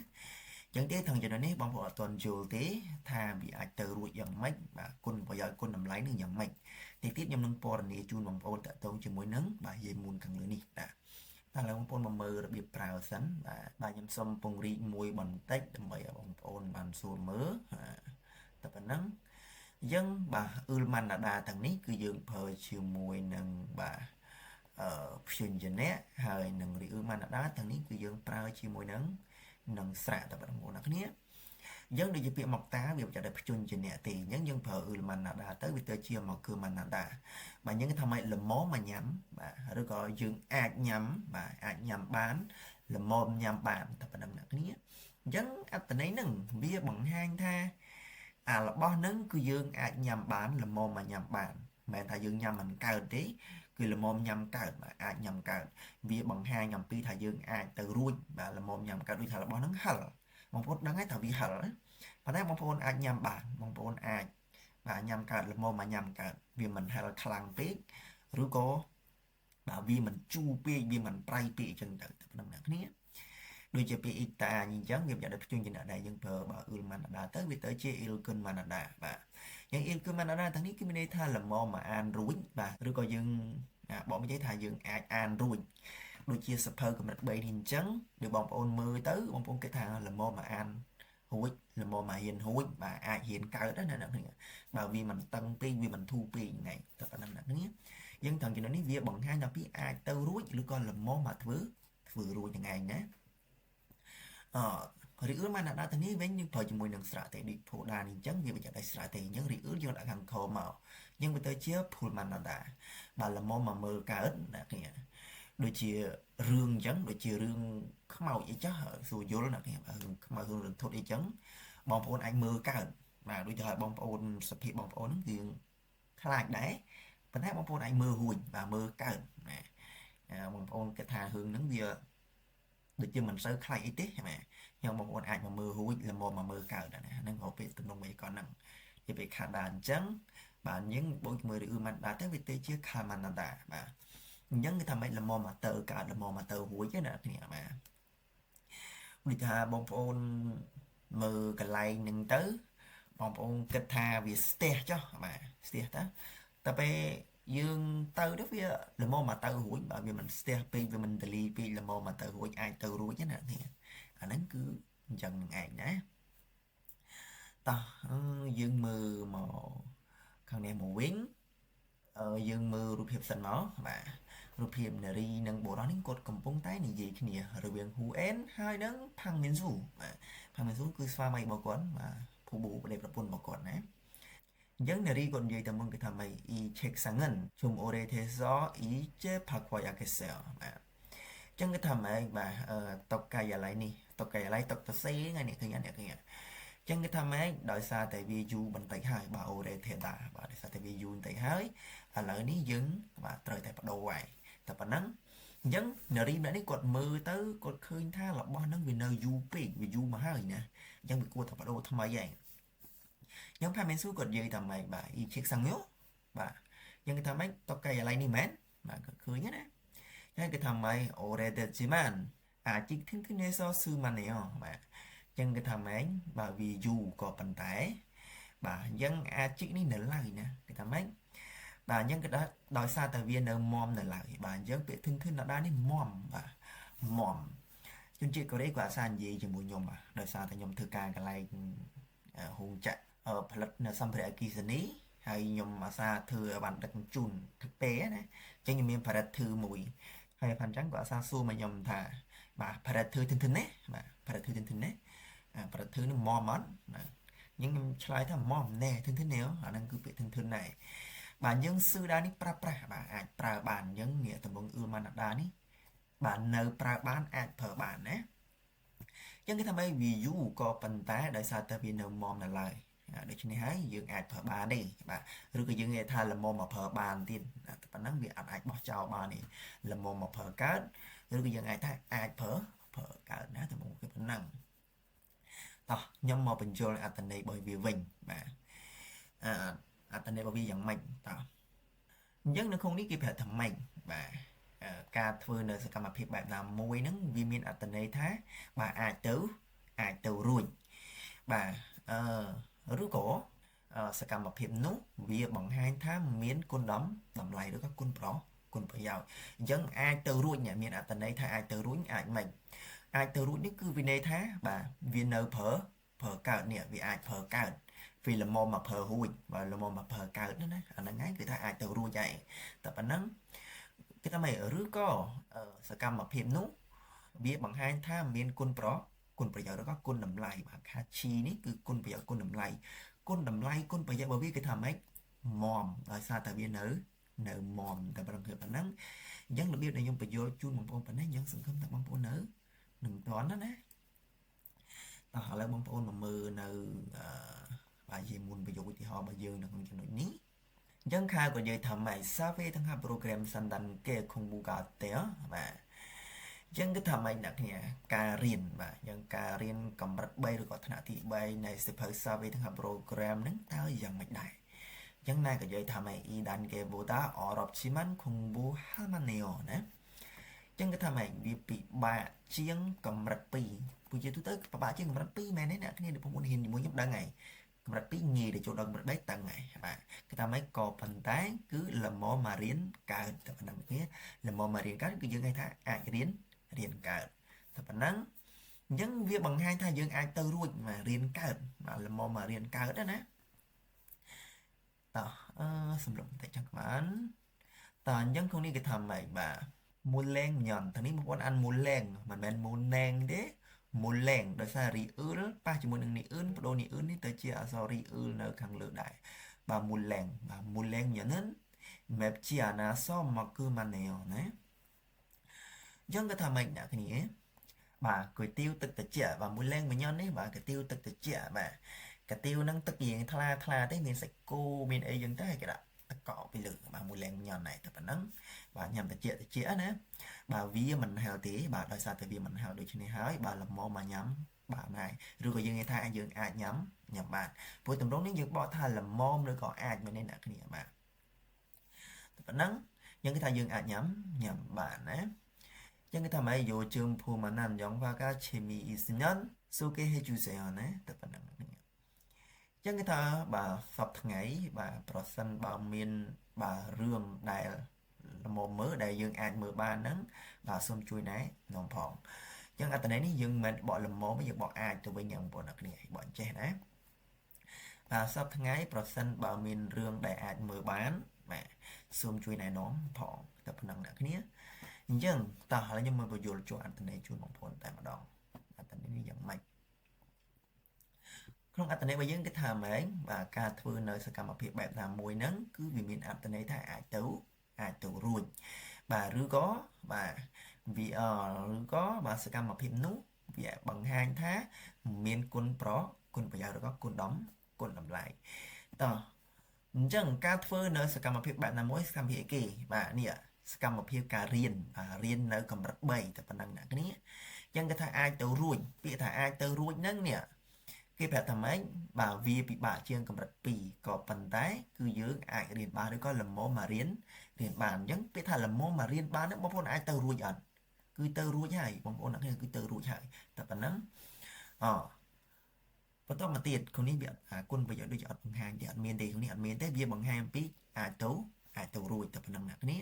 Speaker 1: ចឹងទេថងចំណុចនេះបងប្អូនអត់ទាន់យល់ទេថាវាអាចទៅរួចយ៉ាងម៉េចបាទគុណប្រយោជន៍គុណតម្លៃនឹងយ៉ាងម៉េចទីទៀតខ្ញុំនឹងពណ៌នាជូនបងប្អូនតកតងជាមួយនឹងបាទយាយមុនខាងលើនេះបាទតែឡើយបងប្អូនមកមើលរបៀបប្រើសិនបាទខ្ញុំសូមពង្រីកមួយបន្តិចដើម្បីឲ្យបងប្អូនបានស្រួលមើលតែប៉ុណ្ណឹងអញ្ចឹងបាទអ៊ឺលម៉ាន់ណាដាទាំងនេះគឺយើងប្រើជាមួយនឹងបាទព្យញ្ជនៈហើយនឹងរីអ៊ឺលម៉ាន់ណាដាទាំងនេះគឺយើងប្រើជាមួយនឹងស្រៈតែបងប្អូនអ្នកគ្នាអញ្ចឹងដូចជាពាក្យមកតាវាមិនចាត់ឲ្យព្យញ្ជនៈទេអញ្ចឹងយើងប្រើអ៊ឺលម៉ាន់ណាដាទៅវាទៅជាមកគឺម៉ាន់ណាដាបាទអញ្ចឹងថាម៉េចល្មមមកញ៉ាំបាទឬក៏យើងអាចញ៉ាំបាទអាចញ៉ាំបានល្មមញ៉ាំបានតែប៉ុណ្្នឹងអ្នកគ្នាអញ្ចឹងអត្ថន័យហ្នឹងវាបង្ហាញថារបស់ហ្នឹងគឺយើងអាចញ៉ាំបានល្មមមកញ៉ាំបានមិនមែនថាយើងញ៉ាំមិនកើតទេគឺល្មមញ៉ាំកើតបាទអាចញ៉ាំកើតវាបង្ហាញអំពីថាយើងអាចទៅរួចបាទល្មមញ៉ាំកើតដូចថារបស់ហ្នឹងហិលបងប្អូនដឹងហើយថាវាហិលណាប៉ុន្តែបងប្អូនអាចញ៉ាំបានបងប្អូនអាចបាទញ៉ាំកើតល្មមមកញ៉ាំកើតវាមិនហិលខ្លាំងពេកឬក៏បាទវាមិនជូរពេកវាមិនប្រៃពេកអញ្ចឹងទៅប៉ុណ្្នឹងអ្នកគ្នាដូចជាពាក្យអ៊ីតាអញ្ចឹងវាប្រយ័ត្នព្យញ្ជនៈដែលយើងប្រើបាទអ៊ឺលម៉ាន់ណាដាទៅវាទៅជាអ៊ីលគុនម៉ាណាដាបាទយ៉ាងអ៊ីលគុនម៉ាណាដាទាំងនេះគឺមានន័យថាល្មមមកអានរួចបាទឬក៏យើងបកនិយាយថាយើងអាចអានរួចដូចជាសភៅកម្រិត3នេះអញ្ចឹងដែលបងប្អូនមើលទៅបងប្អូនគិតថាល្មមមកអានរួចល្មមមករៀនរួចបាទអាចរៀនកើតណាអ្នកនេះបើវាមិនតឹងពេកវាមិនធូរពេកហ្នឹងតែប៉ុណ្្នឹងអ្នកនេះយើងត្រង់ចំណុចនេះវាបង្ហាញថាពីអាចទៅរួចឬក៏ល្មមមកធ្វើរួចហ្នឹងឯងណារីអ៊ឺលម៉ាណាដាទាំងនេះវិញយើងប្រើជាមួយនឹងស្រៈទេដូចផូដានេះអញ្ចឹងវាបញ្ជាក់ដោយស្រៈទេអញ្ចឹងរីអ៊ឺលយើងដាក់ខាងខមកអញ្ចឹងវាទៅជាភូលម៉ាណាដាបាទល្មមមកមើលកើតអ្នកគ្នាដូចជារឿងអញ្ចឹងដូចជារឿងខ្មោចអីចាស់សួរយល់អ្នកគ្នាបាទរឿងខ្មោចរឿងរន្ធត់អីចឹងបងប្អូនអាចមើលកើតបាទដូចជាឲ្យបងប្អូនសភាពបងប្អូនហ្នឹងគឺខ្លាចដែរប៉ុន្តែបងប្អូនអាចមើលរួចបាទមើលកើតណាបងប្អូនគិតថារឿងហ្នឹងវាដូចជាមិនសូវខ្លាចអីទេណាខ្ញុំបងប្អូនអាចមកមើលរួចល្មមមកមើលកើតណាហ្នឹងក៏ពេលទំនងវេកនហ្នឹងជាពេលខាដាអញ្ចឹងបាទអញ្ចឹងបូកជាមួយឬម៉ាន់ដាទៅវាទៅជាខាម៉ាណាដាបាទអញ្ចឹងគឺថាម៉េចល្មមមកទៅកើតល្មមមកទៅរួចណាគ្នាបាទដូចថាបងប្អូនមើលកន្លែងហ្នឹងទៅបងប្អូនគិតថាវាស្ទះចុះបាទស្ទះតែពេលយើងទៅទៅវាល្មមមកទៅរួចបើវាមិនស្ទះពេកវាមិនទលីពេកល្មមមកទៅរួចអាចទៅរួចណានេះអាហ្នឹងគឺអញ្ចឹងនឹងឯងណាតោះយើងមើលមកខាងនេះមកវិញយើងមើលរូបភាពសិនមកបាទរូបភាពនារីនិងបុរសនេះគាត់កំពុងតែនិយាយគ្នារវាងហ៊ូអែនហើយនឹងផាំងមីនស៊ូបាទផាំងមីនស៊ូគឺស្វាមីរបស់គាត់បាទភូប៊ូប្តីប្រពន្ធរបស់គាត់ណាអញ្ចឹងនារីគាត់និយាយទៅមុនគេថាម៉េចអ៊ីឆេកសាងិនជុំអូរេទេសអ៊ីចេផាខ្វយ៉ាកេសែលបាទអញ្ចឹងគេថាម៉េចបាទតុកកាយឡៃនេះតុកកាយឡៃតុកតសេថ្ងៃនេះឃើញអ្នកឃើញអញ្ចឹងគេថាម៉េចដោយសារតែវាយូរបន្តិចហើយបាទអូរេទេតាបាទដោយសារតែវាយូរបន្តិចហើយឥឡូវនេះយើងបាទត្រូវតែបដូរហើយតែប៉ុណ្ណឹងអញ្ចឹងនារីម្នាក់នេះគាត់មើលទៅគាត់ឃើញថារបស់ហ្នឹងវានៅយូរពេកវាយូរមកហើយណាអញ្ចឹងវាគួរតែបដូរថ្មីហើយខ្ញុំផាមេស៊ូគាត់និយាយថាម៉េចបាទអ៊ីឈិកសាំងយោបាទអញ្ចឹងគេថាម៉េចតកៃអាឡៃនេះមែនបាទគាត់ឃើញណាអញ្ចឹងគេថាម៉េចអូរ៉េដេជីម៉ានអាជីកធីនធីនេសស៊ឺម៉ាណេអូបាទអញ្ចឹងគេថាម៉េចបាទវាយូរក៏ប៉ុន្តែបាទអញ្ចឹងអាជីកនេះនៅឡើយណាគេថាម៉េចបាទអញ្ចឹងគេដោយសារតែវានៅមមនៅឡើយបាទអញ្ចឹងពាក្យធឹងធឹងណានេះមមបាទមមជនជាតិកូរ៉េគាត់អាសានិយាយជាមួយខ្ញុំបាទដោយសារតែខ្ញុំធ្វើការកន្លែងហុងចាក់ផលិតនៅសម្ភារៈអគ្គិសនីហើយខ្ញុំអាសាធ្វើបានដឹកជញ្ជូនទឹកពេណាអញ្ចឹងខ្ញុំមានផលិតធ្វើមួយហើយផាន់ចឹងគាត់អាសាសួរមកខ្ញុំថាបាទផលិតធ្វើធឹងធឹងណាបាទផលិតធ្វើធឹងធឹងណាផលិតធ្វើនឹងមមអត់ណាខ្ញុំឆ្លើយថាមមណែធឹងធឹងណាអាហ្នឹងគឺពាក្យធឹងធឹងដែរ bạn dân sư đa ní pra bà ai pra bạn dân nghĩa tầm bông ưa mà nạp đa ní bạn nâu pra bán ai phở bạn á dân cái tham ấy ví dụ có phần tá đời sao ta vì nâu mòm là lời để cho nên hãy dương ai phở bạn đi bà rồi cái dương nghe tha là mòm mà phở bạn tin bạn nói việc ai bỏ chào bà này là mòm mà phở cát rồi cái dương ai tha ai phở phở cát ná thì một cái phần năng nhưng mà bình thường là tình này bởi vì vinh mà tình này bởi vì dạng mạnh dân nó không đi kịp hệ thẩm mạnh và ca thưa nơi sẽ cầm phiệp bạn làm môi nắng vì miền tình này thá bà ai tứ ruồi bà rú cổ sẽ cầm phiệp nút vì bằng hai tháng miến côn đấm lại được các côn pro giàu dân ai tứ ruồi nhà miền tình này thá ai tứ ruồi ai tứ ruồi cứ vì này thá bà viên nợ phở cào nè vì ai phở cào vì là môn mà phở hùi và là môn mà phở cào đó nó ngay người ta ai từ ruồi chạy tập anh nắng cái ta mày ở rứa có sẽ cầm mà phim nút biết bằng hai tham miên côn bây giờ đó có côn đầm lầy và kha chi ní cứ côn bây giờ côn đầm lầy côn bây giờ bởi vì cái thằng ấy mòm rồi sao tại vì nữ mòm tại bằng người bạn nắng dân là biết đây nhung bây giờ chun bằng bạn ấy dân sự không tập bằng phụ nữ đừng toán đó nè họ lại bằng phụ mà mưa nữ bà dì muốn bây giờ thì họ bây giờ là không cho nổi ní dân khai của dây thầm mày xa về thằng hai program sẵn đăng kê không bù gà téo và dân cái thầm mày đặc nè ca riêng và dân ca riêng cầm rất bay được có thằng thị bay này sẽ phải xa về thằng hai program nâng tao dân mạch đại dân này của dây thầm mày y đàn kê bố ta ở rộp chí mắn không bù hát mà nèo nè dân cái thầm mày bị bà chiếng cầm rất bì bây giờ tôi tới bà chiếng cầm rất bì mẹ nè cái này được muốn hình muốn giúp đăng ngày rất tí nhì để chỗ đồng rất bét tầng này và cái ta mấy cò phần tán cứ là mò mà riến cả tập nắng phía là mò mà riến cái dương hai tha ai riến cả tập nắng những việc bằng hai tha dương ai tư ruột mà riến cả mà là mò mà riến cả đó nè xâm lụng tại chẳng bán dân không đi cái thầm mày bà muôn len nhọn thằngนี้một con ăn muôn len mà men muôn len đấy muôn lenដោយសាររីអ៊ឺលប៉ះជាមួយនឹងនេះអ៊ឺនបដូរនេះអ៊ឺននេះទៅជាអក្សររីអ៊ឺលនៅខាងលើដែរបាទមុនលែងញ៉ានមែបជាអាណាសមមកគឺម៉ាណែលណាយើងក៏ថាម៉េចអ្នកគ្នាបាទគុយទាវទឹកត្រជាក់បាទមុនលែងមួយញ៉ាននេះបាទគុយទាវទឹកត្រជាក់បាទគុយទាវនឹងទឹករៀងថ្លាទេមានសាច់គោមានអីចឹងទៅគេដាក់ទឹកកកពីលើបាទមុនលែងញ៉ានnàyតែប៉ុណ្ណឹងបាទញ៉ាំត្រជាក់ណាបាទវាមិនហៅទេបាទដោយសារតែវាមិនហៅដូច្នេះហើយបាទល្មមមកញ៉ាំបាទណាយឬក៏យើងនិយាយថាយើងអាចញ៉ាំបានព្រោះតម្រងនេះយើងបកថាល្មមឬក៏អាចមែនទេអ្នកគ្នាបាទតែប៉ុណ្ណឹងយើងគេថាយើងអាចញ៉ាំបានណាយើងគេថាម៉េចយកជើងភូមិណានយ៉ងវាកាឈេមីអ៊ីសញ៉ានសូគេហេជូសេណាតែប៉ុណ្ណឹងយើងគេថាបាទសពថ្ងៃបាទប្រសិនបើមានបាទរឿងដែលល្មមមើលដែលយើងអាចមើលបានហ្នឹងបាទសូមជួយណែនាំផងចឹងអត្ថន័យនេះយើងមិនបកល្មមយើងបកអាចទៅវិញបងប្អូនអ្នកគ្នាបកចេះណាបាទសពថ្ងៃប្រសិនបើមានរឿងដែលអាចមើលបានបាទសូមជួយណែនាំផងតែប៉ុណ្ណឹងអ្នកគ្នាអញ្ចឹងតោះឥឡូវខ្ញុំមើលបញ្យល់ចូលអត្ថន័យជូនបងប្អូនតែម្ដងអត្ថន័យនេះយ៉ាងម៉េចក្នុងអត្ថន័យរបស់យើងគេថាម៉េចបាទការធ្វើនៅសកម្មភាពបែបណាមួយហ្នឹងគឺវាមានអត្ថន័យថាអាចទៅរួចបាទឬក៏បាទវាឬក៏បាទសកម្មភាពនោះវាបង្ហាញថាមានគុណប្រយោជន៍ឬក៏គុណតម្លៃតោះអញ្ចឹងការធ្វើនៅសកម្មភាពបែបណាមួយសកម្មភាពអីគេបាទនេះសកម្មភាពការរៀននៅកម្រិត3តែប៉ុណ្ណឹងអ្នកគ្នាអញ្ចឹងគេថាអាចទៅរួចពាក្យថាអាចទៅរួចហ្នឹងនេះគេប្រាប់ថាម៉េចបាទវាពិបាកជាងកម្រិត2ក៏ប៉ុន្តែគឺយើងអាចរៀនបានឬក៏ល្មមមករៀនបានអញ្ចឹងពាក្យថាល្មមមករៀនបានហ្នឹងបងប្អូនអាចទៅរួចអត់គឺទៅរួចហើយបងប្អូនអ្នកគ្នាគឺទៅរួចហើយតែប៉ុណ្ណឹងបន្តមកទៀតក្នុងនេះវាគុណប្រយោជន៍ដូចអត់បង្ហាញទេអត់មានទេក្នុងនេះអត់មានទេវាបង្ហាញអំពីអាចទៅរួចតែប៉ុណ្ណឹងអ្នកគ្នា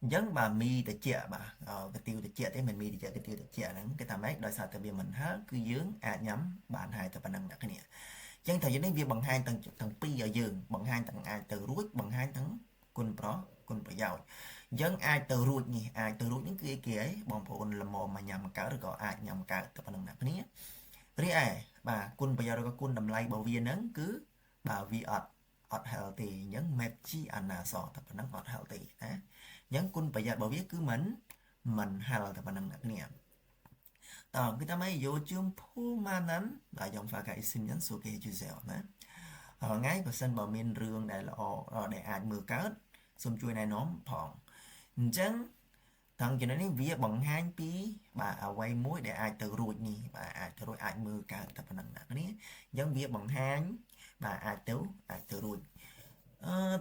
Speaker 1: អញ្ចឹងបាទមីត្រជាក់បាទកាទៀវត្រជាក់ទេមិនមីត្រជាក់កាទៀវត្រជាក់ហ្នឹងគេថាម៉េចដោយសារតែវាមិនហើគឺយើងអាចញ៉ាំបានហើយតែប៉ុណ្ណឹងអ្នកគ្នាអញ្ចឹងថាយើងនេះវាបង្ហាញទាំងពីរឲ្យយើងបង្ហាញទាំងអាចទៅរួចបង្ហាញទាំងគុណប្រយោជន៍អញ្ចឹងអាចទៅរួចនេះហ្នឹងគឺអីគេហីបងប្អូនល្មមមកញ៉ាំកើតឬក៏អាចញ៉ាំកើតតែប៉ុណ្ណឹងអ្នកគ្នារីឯបាទគុណប្រយោជន៍ឬក៏គុណតម្លៃរបស់វាហ្នឹងគឺបាទវាអត់ อด healthy ยัง map จีอันนาซอแต่ปนังอด healthy นะยังคุณประหยัดบ่าวคือมัน health แต่ปนังนักเนี่ยต่อคือทำไมโยจุมผู้มานั้นlà dòng pha cái xin nhắn số kế chú dẻo nè ngay và sân bảo miền rương để là để ai mưa cát xung chui này nóm phòng chẳng thằng cho nên việc bằng hai tí bà quay mối để ai tự ruột nhỉ bà ai tự ruột ai mưa cát tập năng nặng này giống việc bằng hai bà ai tự ruột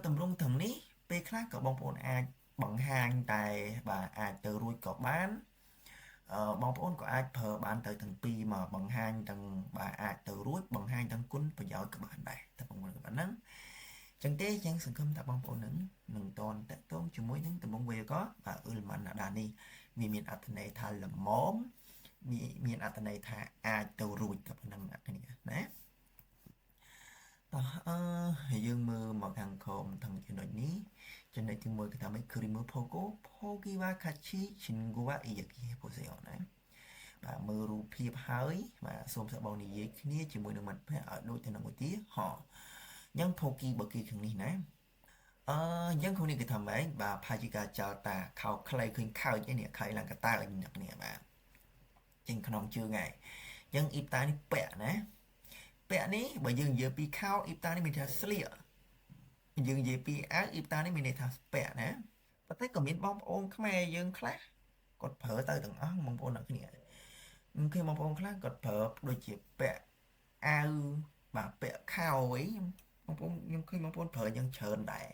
Speaker 1: tầm lung thằng ní pe khác có bông bồn ai bằng hai tài bà ai tự ruột có bán បងប្អូនក៏អាចប្រើបានទៅទាំងពីរមកបង្ហាញទាំងបាទអាចទៅរួចបង្ហាញទាំងគុណប្រយោជន៍ក៏បានដែរតែបងប្អូនក៏បានហ្នឹងចឹងទេចឹងសង្ឃឹមថាបងប្អូននឹងតន់តកតងជាមួយនឹងតំងវេក៏បាទអ៊ុលម៉ាន់ណាដានេះវាមានអត្ថន័យថាល្មមមានអត្ថន័យថាអាចទៅរួចក៏ប៉ុណ្ណឹងអ្នកគ្នាណាតោះយើងមើលមកខាងក្រោមទាំងចំណុចនេះចំណុចទី1គឺថាមិន Krimu Pogo Pogi wa Kachi Chingu wa Iyaki ពោសេអណាបាទមើលរូបភាពហើយបាទសូមសបងនិយាយគ្នាជាមួយនឹងមិត្តភ័ក្តិឲ្យដូចទៅនឹងឧទាហរណ៍អញ្ចឹង Pogi បើគេខាងនេះណាអញ្ចឹងខ្លួននេះគឺថាម៉េចបាទផាជីកាចោតាខោខ្លីឃើញខោចឯនេះខៃឡើងកតាឲ្យអ្នកគ្នាបាទចេញក្នុងជើងហើយអញ្ចឹងអ៊ីបតានេះពាក់ណាពាក់នេះបើយើងនិយាយពីខោអ៊ីបតានេះមានថាស្លៀកយើងនិយាយពីអាវអ៊ីបតានេះមានន័យថាពាក់ណាប៉ុន្តែក៏មានបងប្អូនខ្មែរយើងខ្លះគាត់ប្រើទៅទាំងអស់បងប្អូនអ្នកគ្នាគឺបងប្អូនខ្លះគាត់ប្រើដូចជាពាក់អាវបាទពាក់ខោអីបងប្អូនខ្ញុំឃើញបងប្អូនប្រើយ៉ាងច្រើនដែរ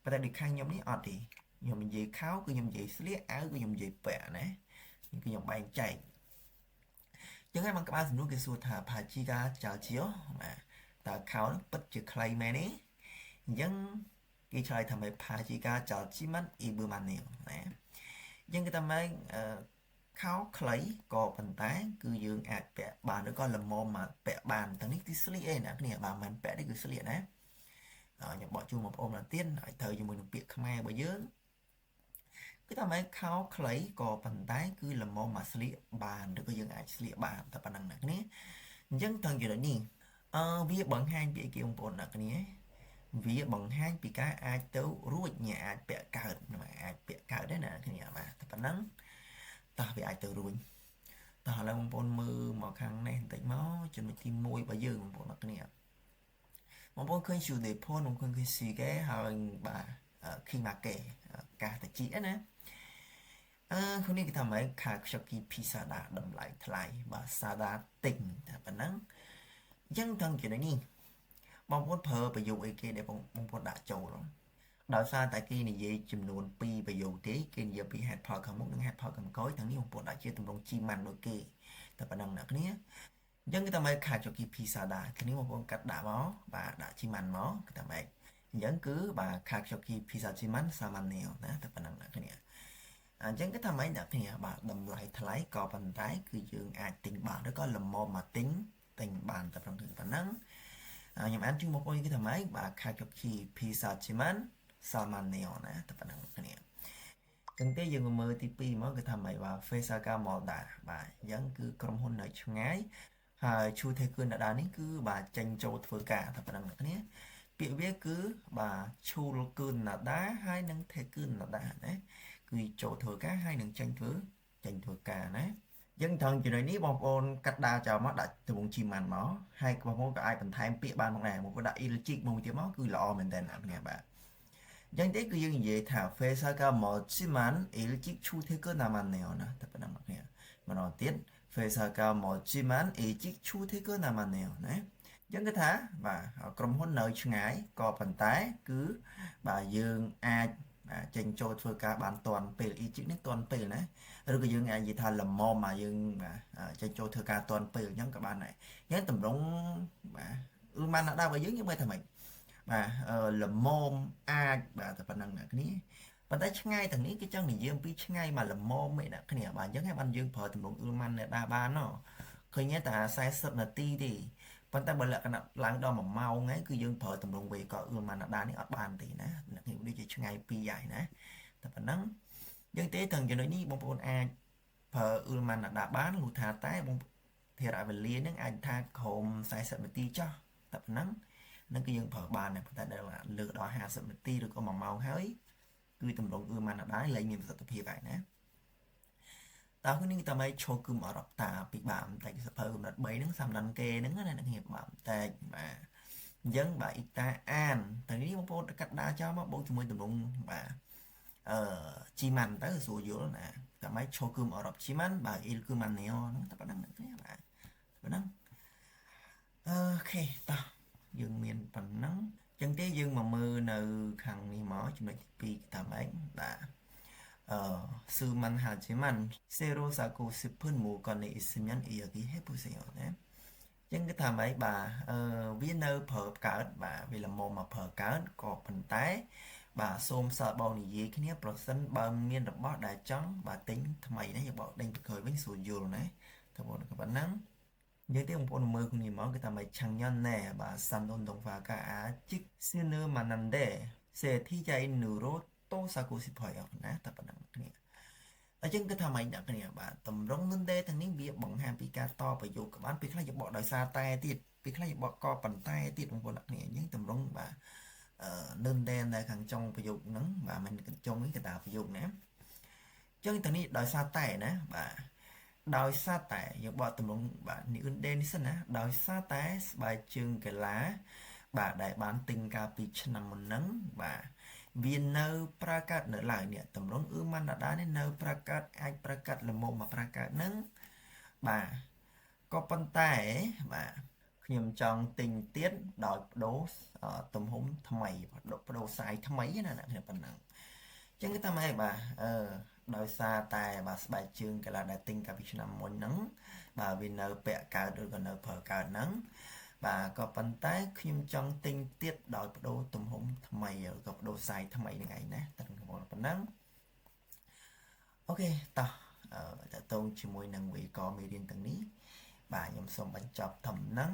Speaker 1: ប៉ុន្តែដូចខាងខ្ញុំនេះអត់ទេខ្ញុំនិយាយខោគឺខ្ញុំនិយាយស្លៀកអាវគឺខ្ញុំនិយាយពាក់ណាគឺខ្ញុំបែងចែកចឹងហើយមកក្បាលសំណួរគេសួរថាផាជីកាចៅជាបាទតើខោនោះពិតជាខ្លីមែនទេអញ្ចឹងគេឆ្លើយថាមិនផាជីកាចោលជីមិនអ៊ីប៊ឺម៉ានីណាអញ្ចឹងគេថាម៉េចខោខ្លីក៏ប៉ុន្តែគឺយើងអាចពាក់បានឬក៏ល្មមមកពាក់បានទាំងនេះគឺស្លៀកឯណាគ្នាបាទមិនពាក់នេះគឺស្លៀកណាខ្ញុំបកជូនបងប្អូនមកទៀតឲ្យត្រូវជាមួយនឹងពាក្យខ្មែររបស់យើងគឺថាម៉េចខោខ្លីក៏ប៉ុន្តែគឺល្មមមកស្លៀកបានឬក៏យើងអាចស្លៀកបានតែប៉ុណ្្នឹងណាគ្នាអញ្ចឹងទាំងចំណុចនេះវាបង្ហាញពីគេបងប្អូនណាគ្នាវាបង្ហាញពីការអាចទៅរួចញ៉ាអាចពាក់កើតអាចពាក់កើតដែរណាគ្នាបាទតែប៉ុណ្ណឹងតោះវាអាចទៅរួចតោះឥឡូវបងប្អូនមើលមកខាងនេះបន្តិចមកចំណុចទី1របស់យើងបងប្អូនអ្នកគ្នាបងប្អូនឃើញ Sude Phone បងប្អូនឃើញ Sige ហើយបាទ Kimake ការតាជីណាខ្លួននេះគេថាម៉េចខាខ្ចកគីភីសាដាតម្លៃថ្លៃបាទសាដាទិញតែប៉ុណ្ណឹងអញ្ចឹងទាំងចំណុចនេះបងប្អូនប្រើប្រយោគអីគេដែលបងប្អូនដាក់ចូលដោយសារតែគេនិយាយចំនួន2ប្រយោគទេគេនិយាយពី head part ខាងមុខនិង head part ខាងក្រោយទាំងនេះបងប្អូនដាក់ជាទម្រង់ជីម៉ាន់ដូចគេតែប៉ុណ្ណឹងអ្នកគ្នាអញ្ចឹងគេថាម៉េចខាចុកគីភីសាដាគ្នាបងប្អូនកាត់ដាក់មកបាទដាក់ជីម៉ាន់មកគេថាម៉េចអញ្ចឹងគឺបាទខាចុកគីភីសាជីម៉ាន់សាម៉ានីវណាតែប៉ុណ្ណឹងអ្នកគ្នាអញ្ចឹងគេថាម៉េចអ្នកគ្នាបាទតម្លៃថ្លៃក៏ប៉ុន្តែគឺយើងអាចទិញបានឬក៏លំមមកទិញបានតែប៉ុណ្្នឹងខ្ញុំអានជូនបងប្អូនគេថាម៉េចបាទខាចុកគីភីសាជីម៉ាន់សាម៉ានីវណាតែប៉ុណ្្នឹងគ្នាចឹងទេយើងមើលទី2មកគឺថាម៉េចបាទ Fesaka Molda បាទអញ្ចឹងគឺក្រុមហ៊ុននៅឆ្ងាយហើយឈូទេគឺណាដានេះគឺបាទចេញចូលធ្វើការតែប៉ុណ្្នឹងគ្នាពាក្យវាគឺបាទឈូលគឺណាដាហើយនឹងទេគឺណាដាណាគឺចូលធ្វើការហើយនឹងចេញធ្វើការណាយើងថងចំណុចនេះបងប្អូនកាត់ដាចោលមកដាក់ទម្រង់ជីម៉ាន់មកហើយបងប្អូនក៏អាចបន្ថែមពាក្យបានផងដែរបងប្អូនដាក់ illogic មកទៀតមកគឺល្អមែនតើអ្នកគ្នាបាទអញ្ចឹងទេគឺយើងនិយាយថា Fesaka Mochiman illogic chuteker namaneo ណាតែប៉ុណ្ណឹងអ្នកគ្នាម្ដងទៀត Fesaka Mochiman illogic chuteker namaneo ណាអញ្ចឹងគឺថាបាទក្រុមហ៊ុននៅឆ្ងាយក៏ប៉ុន្តែគឺបាទយើងអាចចេញចូលធ្វើការបានតាន់ពេលអ៊ីជីកនេះតាន់ពេលណាឬក៏យើងអាចនិយាយថាល្មមមកយើងចេញចូលធ្វើការតាន់ពេលអញ្ចឹងក៏បានដែរអញ្ចឹងតម្រង់បាទឧបមាណាដល់របស់យើងមើលថាម៉េចបាទល្មមអាចបាទតែប៉ុណ្្នឹងអ្នកគ្នាប៉ុន្តែឆ្ងាយទាំងនេះគេចង់និយាយអំពីឆ្ងាយមកល្មមឯអ្នកគ្នាបាទអញ្ចឹងហើយបានយើងប្រើតម្រង់ឧបមាណាដល់បានណឃើញតែ40នាទីទេប៉ុន្តែបើលក្ខណៈឡើងដល់1ម៉ោងហ្នឹងគឺយើងប្រើតម្រង់វេក៏ឧបមាណាដានេះអត់បានទេណាអ្នកនេះដូចជាឆ្ងាយពីរហើយណាតែប៉ុណ្ណឹងយើងទេទាំងចំណុចនេះបងប្អូនអាចប្រើឧបមាណាដាបានលុះថាតែបងធារវេលានឹងអាចថាក្រោម40នាទីចោះតែប៉ុណ្ណឹង នឹងគឺយើងប្រើបានតែដល់លើកដល់50នាទីឬក៏1ម៉ោងហើយគឺតម្រងគឺមិនដែរលែងមានប្រសិទ្ធភាពហើយណាតើនេះតើមិនឈោគឺអរ៉ុបតាពីបាមតែសភៅកំណត់3ហ្នឹងសំដានគេហ្នឹងណាអ្នកគ្នាបាមតែបាទអញ្ចឹងបាទអ៊ីតាអានតែនេះបងប្អូនកាត់ដាចោលមកបូកជាមួយតម្រងបាទជីម៉ាន់ទៅស្រួលយល់ណាតើមិនឈោគឺអរ៉ុបជីម៉ាន់បាទអ៊ីលគឺម៉ាណេអូហ្នឹងតែប៉ុណ្្នឹងអ្នកគ្នាបាទប៉ុណ្្នឹងអូខេតោះយើងមានប៉ុណ្្នឹងអញ្ចឹងទេយើងមកមើលនៅខាងនេះមកចំណុចទី2តាមឯងបាទ수만 하지만 새로 사고 싶은 물건이 있으면 이야기해보세요. 네. Nhưng cái thằng ấy bà viết nơi phở cỡ bà vì là mồm mà phở cỡ có phần tái bà xôm sợ bầu này gì cái này percent bà miên được bó đại trắng bà tính thằng mày đấy bỏ đánh khởi với số dừa này thằng bọn các bạn nắng nhưng tiếng bọn mơ cũng nhìn món cái thằng mày chẳng nhân nè bà xăm đồn đồng và cả chiếc xe nơ mà nằm để xe thi chạy nửa rốt tô saku 싶어요ណាតែប៉ុណ្្នឹងគ្នាអញ្ចឹងគឺថាម៉េចអ្នកគ្នាបាទតម្រងនឹងទេទាំងនេះវាបង្ហាញពីការតប្រយោគក៏បានពេលខ្លះយកបកដោយសារតែទៀតពេលខ្លះយកបកក៏ប៉ុន្តែទៀតបងប្អូនអ្នកគ្នាអញ្ចឹងតម្រងបាទនឹងទេនៅខាងចុងប្រយោគហ្នឹងបាទមិនកញ្ចុងនេះកតាប្រយោគណាអញ្ចឹងទាំងនេះដោយសារតែណាបាទដោយសារតែយកបកតម្រងបាទនេះអ៊ុនដេនេះសិនណាដោយសារតែស្បែកជើងកីឡាបាទដែលបានទិញកាលពីឆ្នាំមុនហ្នឹងបាទវានៅប្រកាសនៅឡើយនេះតម្រងម៉ាន់ដានេះនៅប្រកាសអាចប្រកាសលមុំមកប្រកាសហ្នឹងបាទក៏ប៉ុន្តែបាទខ្ញុំចង់ទិញទៀតដោយបដូរទំហំថ្មីបដូរសាយថ្មីណាអ្នកប៉ុណ្ណឹងអញ្ចឹងគឺថាម៉េចបាទដោយសារតែបាទស្បែកជើងកីឡាដែលទិញកាលពីឆ្នាំមុនហ្នឹងបាទវានៅពាក់កើតឬក៏នៅប្រើកើតហ្នឹងបាទក៏ប៉ុន្តែខ្ញុំចង់ទិញទៀតដោយបដូរទំហំថ្មីឬក៏បដូរសាយថ្មីហ្នឹងឯងណាតែខ្ញុំប៉ុណ្ណឹងអូខេតោះតើតងជាមួយនឹងវីកមេរៀនទាំងនេះបាទខ្ញុំសូមបញ្ចប់ធំហ្នឹង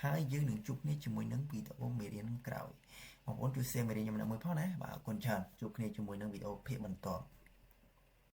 Speaker 1: ហើយយើងនឹងជួបគ្នាជាមួយនឹងវីដេអូមេរៀនក្រោយបងប្អូនជួយ share មេរៀនខ្ញុំមួយផងណាបាទអរគុណច្រើនជួបគ្នាជាមួយនឹងវីដេអូភាគបន្ទាប់